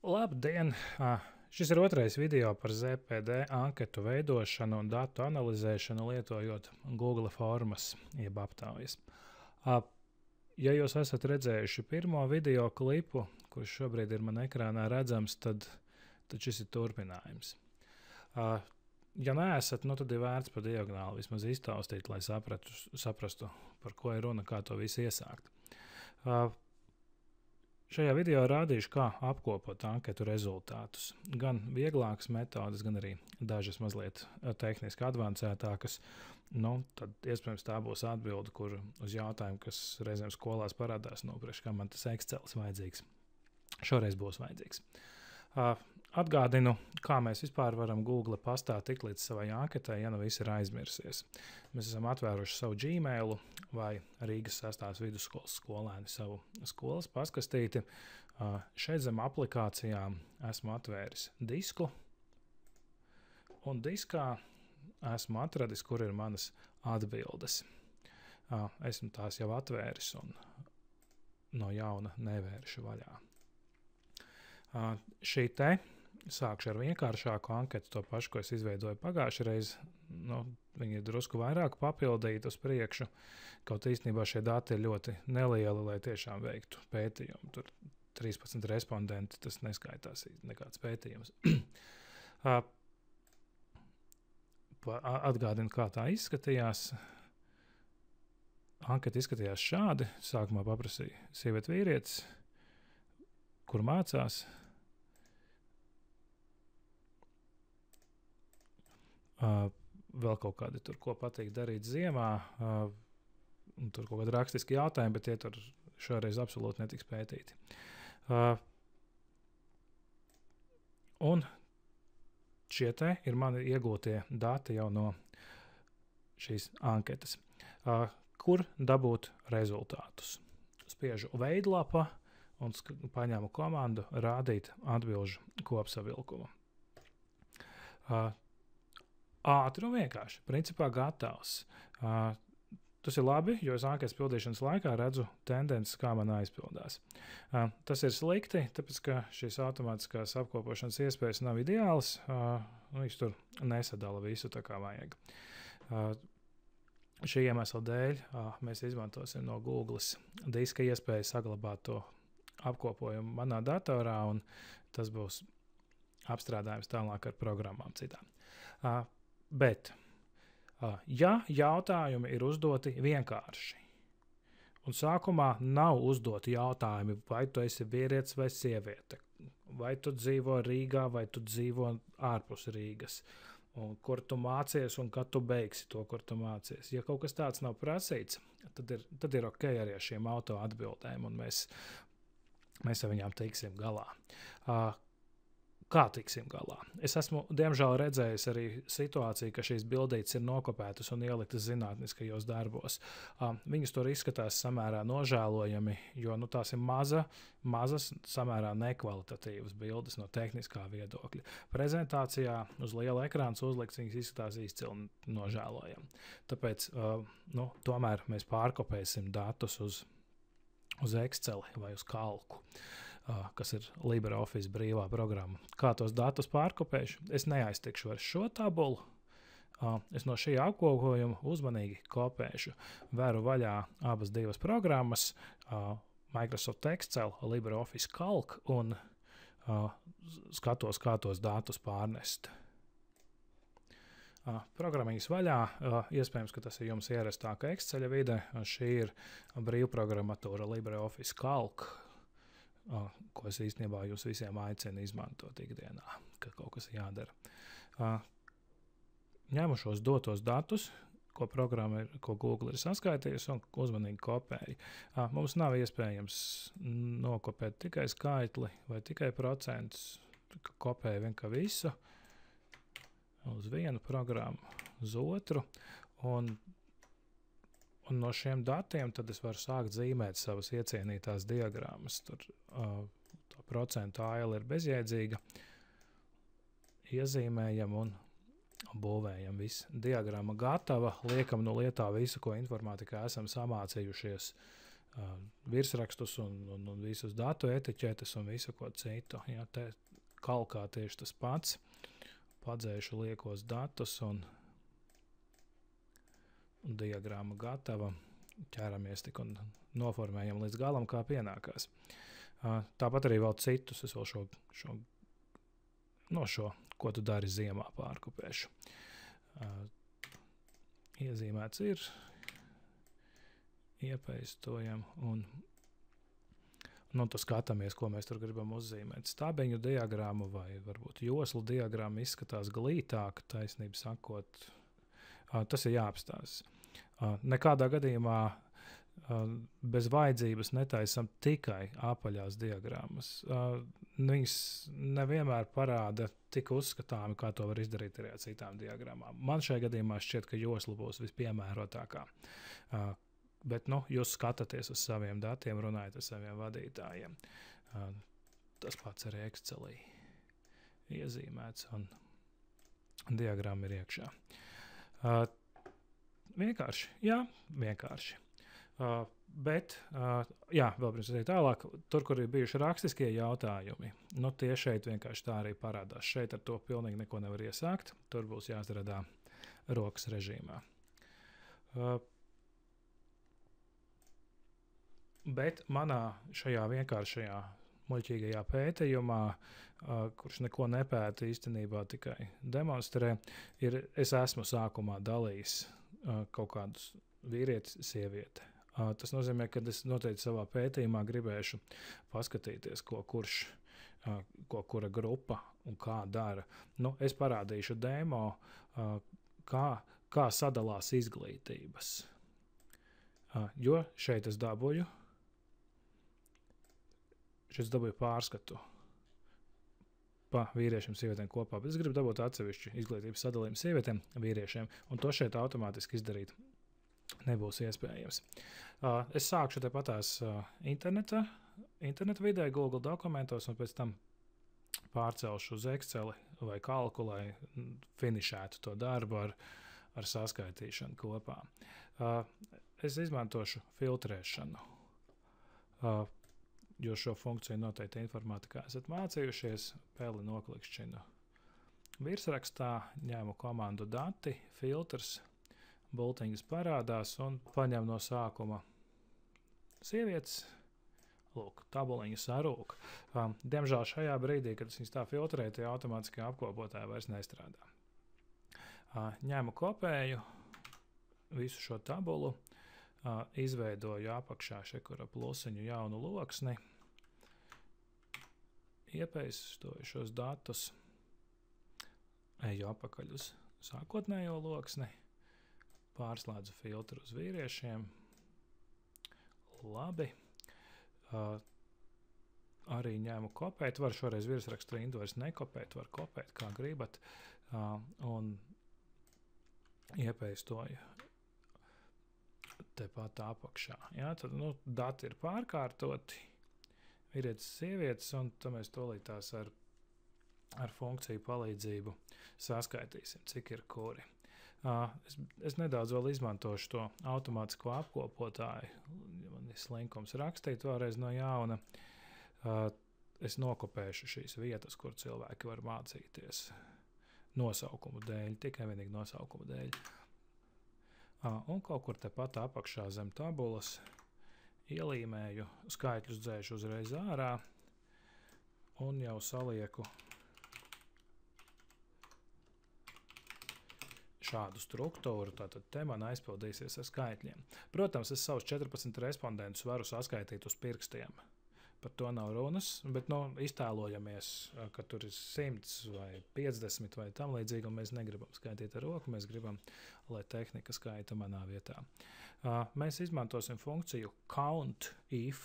Labdien! Šis ir otrais video par ZPD anketu veidošanu un datu analizēšanu lietojot Google formas jeb aptaujas. Ja jūs esat redzējuši pirmo video klipu, kurš šobrīd ir man ekrānā redzams, tad šis ir turpinājums. Ja neesat, tad ir vērts pa diagonāli vismaz iztaustīt, lai saprastu, par ko ir runa, kā to visu iesākt. Šajā video rādīšu, kā apkopot anketu rezultātus. Gan vieglākas metodas, gan arī dažas mazliet tehniski advancētākas. Tad iespējams tā būs atbilde, kur uz jautājumu, kas reizēm skolās parādās, priekš kā man tas Excels vajadzīgs. Šoreiz būs vajadzīgs. Atgādinu, kā mēs vispār varam Google pastā tikt līdz savai anketai, ja viss ir aizmirsies. Mēs esam atvēruši savu Gmailu vai Rīgas 6. vidusskolas skolēni savu skolas paskastīti. Šeit zem aplikācijām esmu atvēris disku, un diskā esmu atradis, kur ir manas atbildes. Esmu tās jau atvēris un no jauna nevēršu vaļā. Šī te sākšu ar vienkāršāku anketu, to pašu, ko es izveidoju pagājušajā reizē. Viņi ir drusku vairāk papildīti uz priekšu, kaut īstenībā šie dati ir ļoti nelieli, lai tiešām veiktu pētījumu. Tur 13 respondenti, tas neskaitās nekāds pētījums. Atgādinu, kā tā izskatījās. Anketa izskatījās šādi. Sākumā paprasīja sievieti vīrietis, kur mācās. Vēl kaut kādi tur, ko patīk darīt ziemā. Tur kaut kādi rakstiski jautājumi, bet tie tur šoreiz absolūti netiks pētīti. Un šie te ir mani iegūtie dati jau no šīs anketas. Kur dabūt rezultātus? Spiežu veidlapa un paņēmu komandu rādīt atbilžu kopsavilkumu. Ātri un vienkārši. Principā gatavs. Tas ir labi, jo es anketas pildīšanas laikā redzu tendences, kā man aizpildās. Tas ir slikti, tāpēc, ka šīs automātiskās apkopošanas iespējas nav ideālas. Viņš tur nesadala visu tā kā vajag. Šī iemesla dēļ mēs izmantosim no Google diska iespēju saglabāt to apkopojumu manā datorā, un tas būs apstrādājums tālāk ar programmām citām. Bet, ja jautājumi ir uzdoti vienkārši, un sākumā nav uzdoti jautājumi, vai tu esi vīrietis vai sieviete, vai tu dzīvo Rīgā, vai tu dzīvo ārpus Rīgas, un kur tu mācies un kad tu beigsi to, kur tu mācies. Ja kaut kas tāds nav prasīts, tad ir ok arī ar šiem auto atbildēm, un mēs ar viņām tiksim galā. Kā tiksim galā? Es esmu, diemžēl, redzējis arī situāciju, ka šīs bildītes ir nokopētas un ieliktas zinātniskajos darbos. Viņas tur izskatās samērā nožēlojami, jo tās ir mazas, samērā nekvalitatīvas bildes no tehniskā viedokļa. Prezentācijā uz liela ekrāna uzlikts, viņas izskatās izcili nožēlojami. Tāpēc tomēr mēs pārkopēsim datus uz Excel vai uz kalku, kas ir LibreOffice brīvā programma. Kā tos datus pārkopēšu? Es neaiztikšu ar šo tabulu. Es no šī apkopojuma uzmanīgi kopēšu. Veru vaļā abas divas programmas, Microsoft Excel, LibreOffice Calc, un skatos, kā tos datus pārnest. Programmiņas vaļā, iespējams, ka tas ir jums ierastāka Excel vide. Šī ir brīvprogrammatūra LibreOffice Calc, ko es īstenībā jūs visiem aicinu izmantot ikdienā, ka kaut kas jādara. Ņemu šos dotos datus, ko Google ir saskaitījusi, un uzmanīgi kopēju. Mums nav iespējams nokopēt tikai skaitli vai tikai procentus, kopēju vienkārši visu uz vienu programmu, uz otru, un no šiem datiem tad es varu sākt zīmēt savas iecienītās diagrammas. Tur to procentu aila ir bezjēdzīga. Iezīmējam un būvējam visu. Diagramma gatava, liekam no lietā visu, ko informātikā esam samācījušies virsrakstus un visus datu etiķetes un visu ko citu. Ja, te kalkā tieši tas pats. Padzēšu liekos datus un diagramma gatava. Ķeramies tik un noformējam līdz galam, kā pienākās. Tāpat arī vēl citus. Es vēl šo, ko tu dari ziemā pārkopēšu. Iezīmēts ir, iepaistojam un tu skatāmies, ko mēs tur gribam uzzīmēt. Stabiņu diagrammu vai varbūt joslu diagrammu izskatās glītāk, taisnību sakot. Tas ir jāapstāsta. Nekādā gadījumā bez vajadzības netaisam tikai apaļās diagrammas. Viņas nevienmēr parāda tik uzskatāmi, kā to var izdarīt arī ar citām diagrammām. Man šajā gadījumā šķiet, ka josla būs vispiemērotākā. Bet jūs skatāties uz saviem datiem, runājat ar saviem vadītājiem. Tas pats arī Excelī iezīmēts un diagramma ir iekšā. Vienkārši, jā, vienkārši. Bet, vēl pirms arī tālāk, tur, kur ir bijuši rakstiskie jautājumi, tie šeit vienkārši tā arī parādās. Šeit ar to pilnīgi neko nevar iesākt, tur būs jāstrādā rokas režīmā. Bet manā šajā vienkāršajā muļķīgajā pētījumā, kurš neko nepēta īstenībā tikai demonstrē, es esmu sākumā dalījis kaut kādus vīrietis, sievieti. Tas nozīmē, ka es noteikti savā pētījumā gribēšu paskatīties, ko kura grupa un kā dara. Es parādīšu demo, kā sadalās izglītības. Jo šeit es dabūju pārskatu pa vīriešiem, sievietēm kopā, bet es gribu dabūt atsevišķu izglītības sadalījumu sievietēm, vīriešiem, un to šeit automātiski izdarīt nebūs iespējams. Es sākšu tepatās interneta vidē, Google dokumentos, un pēc tam pārcelšu uz Exceli vai kalku, lai finišētu to darbu ar saskaitīšanu kopā. Es izmantošu filtrēšanu. Jo šo funkciju noteikti informātikā esat mācījušies, peli noklikšķinu virsrakstā, ņēmu komandu dati, filtrs, bultiņas parādās un paņem no sākuma sievietes, lūk, tabuliņa sarūk. Diemžēl šajā brīdī, kad es viņus tā filtrēju, tie automātiski apkopotāji vairs nestrādā. Ņēmu kopēju visu šo tabulu, izveidoju apakšā šekura plusiņu jaunu loksni, iepaistoju šos datus, eju apakaļ uz sākotnējo loksni, pārslēdzu filtru uz vīriešiem, labi, arī ņēmu kopēt, var šoreiz virsrakstu rindu vairs nekopēt, var kopēt kā gribat, un iepaistoju tepat apakšā. Ja, tad, dati ir pārkārtoti, vīrietis, sievietes, un tad mēs tolītās ar funkciju palīdzību saskaitīsim, cik ir kuri. Es nedaudz vēl izmantošu to automātisko apkopotāju. Man ir slinkums rakstīt vēlreiz no jauna. Es nokopēšu šīs vietas, kur cilvēki var mācīties nosaukumu dēļ, tikai vienīgi nosaukumu dēļ. Un kaut kur tepat apakšā zem tabulas ielīmēju, skaitļus dzēšu uzreiz ārā un jau salieku šādu struktūru, tātad te man aizpildīsies ar skaitļiem. Protams, es savus 14 respondentus varu saskaitīt uz pirkstiem. Par to nav runas, bet iztēlojamies, ka tur ir 100 vai 50 vai tam līdzīgi, un mēs negribam skaitīt ar roku, mēs gribam, lai tehnika skaita manā vietā. Mēs izmantosim funkciju COUNTIF.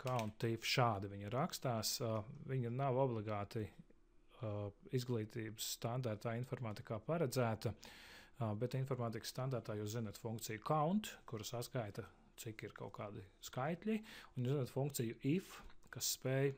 COUNTIF šādi viņa rakstās. Viņa nav obligāti izglītības standartā informātikā paredzēta, bet informātikas standartā jūs zināt funkciju COUNT, kura saskaita cik ir kaut kādi skaitļi, un jūs zināt funkciju IF, kas spēj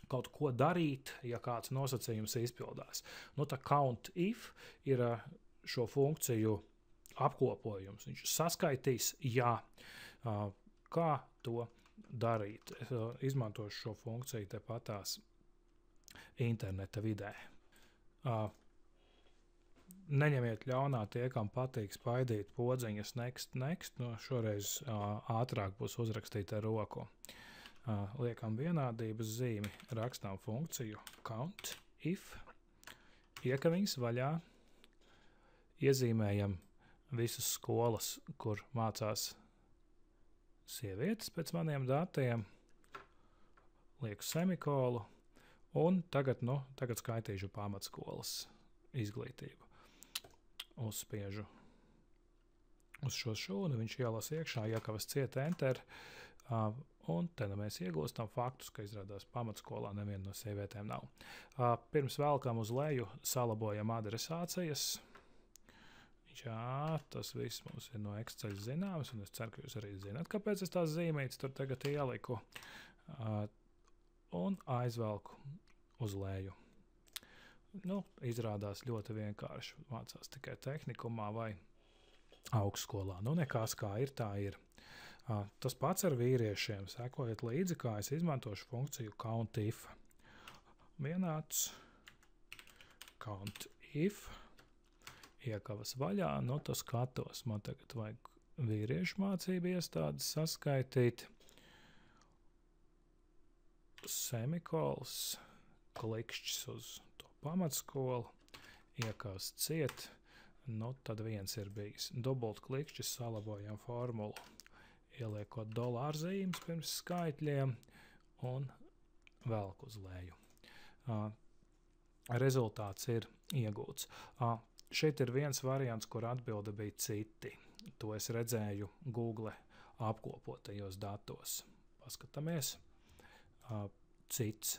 kaut ko darīt, ja kāds nosacījums izpildās. Tā COUNTIF ir šo funkciju apkopojums. Viņš saskaitīs, kā to darīt. Es izmantošu šo funkciju tepatās interneta vidē. Neņemiet ļaunā tie, kam patīk spaidīt podziņas next. Šoreiz ātrāk būs uzrakstīt ar roku. Liekam vienādības zīmi, rakstām funkciju count if, iekaviņas vaļā, iezīmējam visas skolas, kur mācās sievietes pēc maniem datiem, lieku semikolu, un tagad skaitīšu pamatskolas izglītību. Uzspiežu uz šo šūnu, viņš ielas iekšā, iekavas ciet enter, un te mēs iegūstam faktus, ka izrādās pamatskolā neviena no sievietēm nav. Pirms velkam uz leju, salabojam adresācijas. Jā, tas viss mums ir no Excel zināms, un es ceru, ka jūs arī zināt, kāpēc es tās zīmītes tur tagad ieliku. Un aizvelku uz leju. Izrādās ļoti vienkārši. Mācās tikai tehnikumā vai augstskolā. Nekas kā ir, tā ir. Tas pats ar vīriešiem. Sekojiet līdzi, kā es izmantošu funkciju count if. Vienāds count if. Iekavas vaļā, tas skatos. Man tagad vajag vīriešu mācību iestādes saskaitīt. Semikols, klikšķis uz to pamatskolu, iekavas ciet. Tad viens ir bijis. Dubult klikšķis, salabojam formulu. Ieliekot dolārzīmes pirms skaitļiem un velk uz leju. Rezultāts ir iegūts. Šeit ir viens variants, kur atbilde bija citi. To es redzēju Google apkopotajos datos. Paskatāmies. Cits,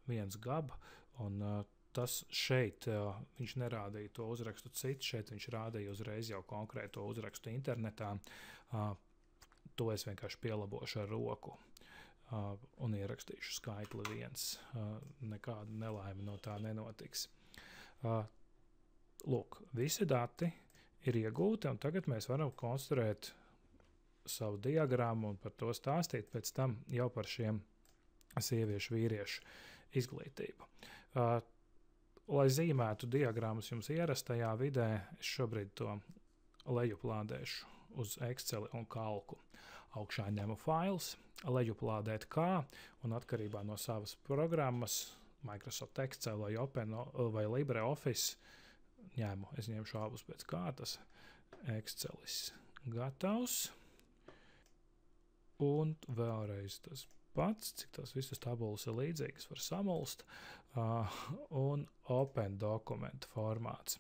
viens gaba, un tas šeit, viņš nerādīja to uzrakstu cits, šeit viņš rādīja uzreiz jau konkrēto uzrakstu internetā. To es vienkārši pielabošu ar roku un ierakstīšu skaitli 1. Nekāda nelaime no tā nenotiks. Lūk, visi dati ir iegūti, un tagad mēs varam konstruēt savu diagrammu un par to stāstīt pēc tam jau par šiem sieviešu vīriešu izglītību. Lai zīmētu diagrammas jums ierastajā vidē, es šobrīd to lejuplādēšu uz Excel un kalku. Augšā ņemu fails, lejuplādēt kā, un atkarībā no savas programmas, Microsoft Excel vai Open vai LibreOffice, es ņemšu abus pēc kārtas, Excelis gatavs, un vēlreiz tas pats, cik tās visas tabulas ir līdzīgas, var samulst, un Open dokumentu formāts,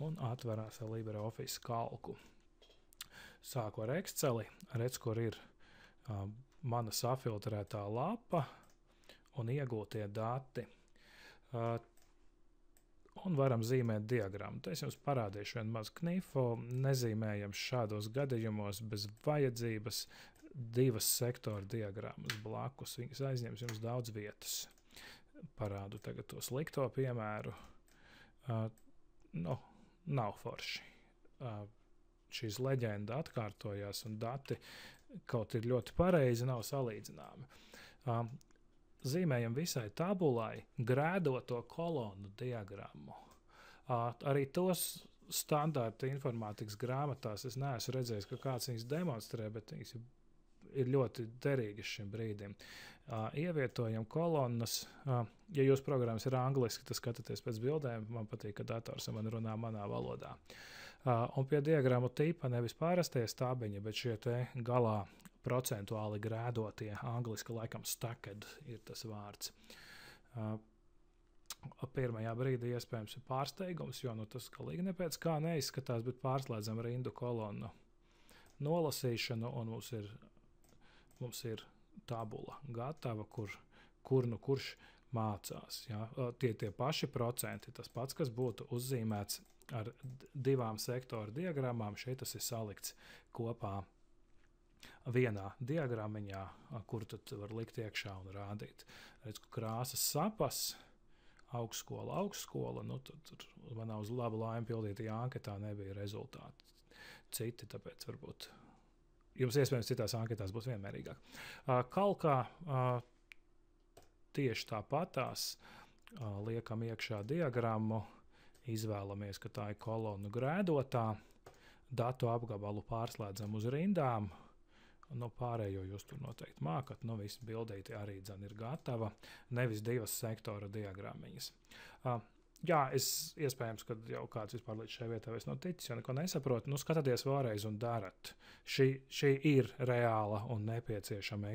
un atverās ar LibreOffice kalku. Sāku ar Exceli, redz, kur ir mana safiltrētā lapa un iegūtie dati. Un varam zīmēt diagrammu. Te es jums parādīšu vienu mazu knifu. Nezīmējam šādos gadījumos bez vajadzības 2 sektoru diagrammas blakus. Viņas aizņems jums daudz vietas. Parādu tagad to slikto piemēru. Nav forši. Šīs leģenda atkārtojās un dati kaut ir ļoti pareizi, nav salīdzināmi. Zīmējam visai tabulai grēdoto kolonu diagrammu. Arī tos standarta informātikas grāmatās es neesmu redzējis, ka kāds viņas demonstrē, bet viņas ir ļoti derīgas šim brīdim. Ievietojam kolonnas. Ja jūs programmas ir angliski, tad skatāties pēc bildēm. Man patīk, ka dators man runā manā valodā. Un pie diagrammu tipa nevis pārastie stabiņi, bet šie te galā procentuāli grēdotie, angliski laikam stacked ir tas vārds. Pirmajā brīdī iespējams ir pārsteigums, jo tas galīgi nepēc kā neizskatās, bet pārslēdzam rindu kolonu nolasīšanu, un mums ir tabula gatava, kurš mācās. Ja? Tie paši procenti, tas pats, kas būtu uzzīmēts ar 2 sektoru diagrammām, šeit tas ir salikts kopā vienā diagrammiņā, kur tad var likt iekšā un rādīt. Redz, ka krāsas sapas, augstskola, tad manā uz labu laimi pildītajā anketā nebija rezultāti. citi, tāpēc varbūt jums iespējams citās anketās būs vienmērīgāk. Kalkā tieši tāpatās liekam iekšā diagrammu, izvēlamies, ka tā ir kolonu grēdotā, datu apgabalu pārslēdzam uz rindām, pārējo jūs tur noteikti mākat, viss bildīti arī ir gatava, nevis divas sektora diagrammiņas. Jā, iespējams, ka jau kāds vispār līdz šai vietai vairs nav ticis, jo neko nesaprot, skatieties vēlreiz un darat. Šī ir reāla un nepieciešama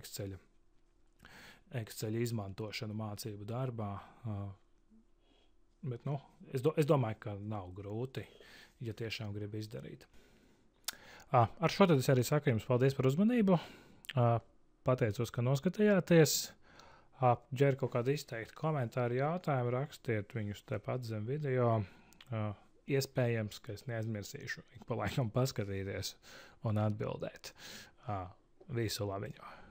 Excel izmantošana mācību darbā, bet, es domāju, ka nav grūti, ja tiešām grib izdarīt. Ar šo tad es arī saku jums paldies par uzmanību. Pateicos, ka noskatījāties. Ģer kaut kādu izteiktu komentāru, jautājumu, rakstiet viņus tepat zem video. Iespējams, ka es neaizmirsīšu ik pa laikam paskatīties un atbildēt. Visu labiņu!